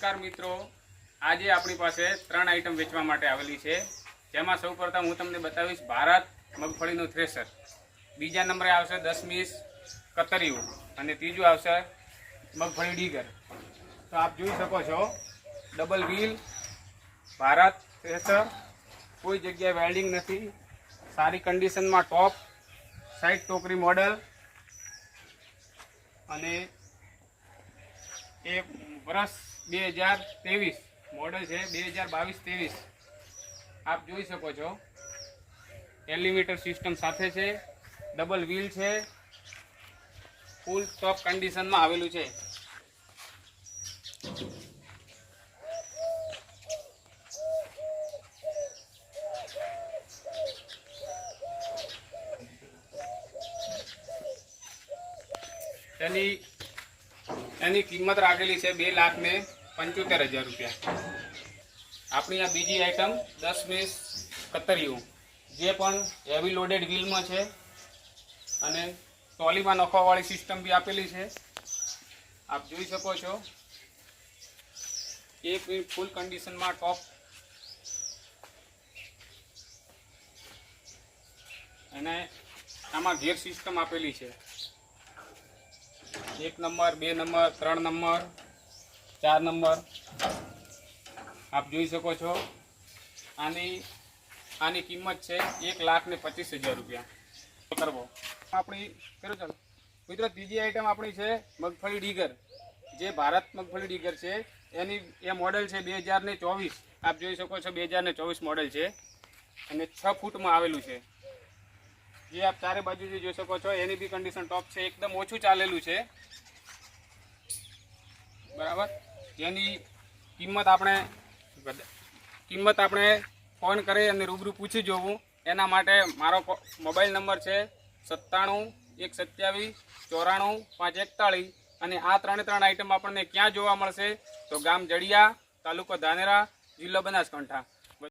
નમસ્કાર મિત્રો, આજે આપણી પાસે 3 આઈટમ વેચવા માટે આવેલી છે, જેમાં સૌપ્રથમ હું તમને બતાવીશ ભારત મગફળીનું થ્રેશર, બીજા નંબરે આવશે દશમીશ કતરિયું અને ત્રીજું આવશે મગફળી ડીગર। તો આપ જોઈ શકો છો ડબલ વ્હીલ ભારત થ્રેશર, કોઈ જગ્યાએ વેલ્ડિંગ નથી, સારી કન્ડિશનમાં ટોપ સાઈડ ટોકરી મોડલ અને એ વર્ષ 2023 મોડલ છે, 2022-23 આપ જોઈ શકો છો। એલિવેટર સિસ્ટમ સાથે છે, ડબલ વ્હીલ છે, ફૂલ ટોપ કન્ડિશનમાં આવેલું છે। એની કિંમત રાખેલી છે 2,75,000 રૂપિયા। આપણી આ બીજી આઈટમ દશમીશ કતરિયું, જે પણ હેવી લોડેડ વ્હીલમાં છે અને ટ્રોલીમાં નખવાવાળી સિસ્ટમ બી આપેલી છે, આપ જોઈ શકો છો। એક ફૂલ કન્ડિશનમાં ટોપ અને આમાં ગિયર સિસ્ટમ આપેલી છે, 1 નંબર 2 નંબર 3 નંબર 4 નંબર આપ જોઈ શકો છો। આની કિંમત છે 1,25,000 રૂપિયા કરવો આપણી કરો। ચાલો મિત્રો, ત્રીજી આઈટમ આપણી છે મગફળી ડીગર, જે ભારત મગફળી ડીગર છે, એની એ મોડેલ છે 2024। આપ જોઈ શકો છો 2024 મોડેલ છે અને 6 ફૂટમાં આવેલું છે, જે આપ ચારે બાજુથી જોઈ શકો છો। એની બી કન્ડિશન ટોપ છે, એકદમ ઓછું ચાલેલું છે, બરાબર। એની કિંમત આપણે ફોન કરી અને રૂબરૂ પૂછી જોવું। એના માટે મારો મોબાઈલ નંબર છે 97-127-94-541 અને આ 3 આઈટમ આપણને ક્યાં જોવા મળશે? તો ગામ જડિયા, તાલુકો ધાનેરા, જિલ્લો બનાસકાંઠા।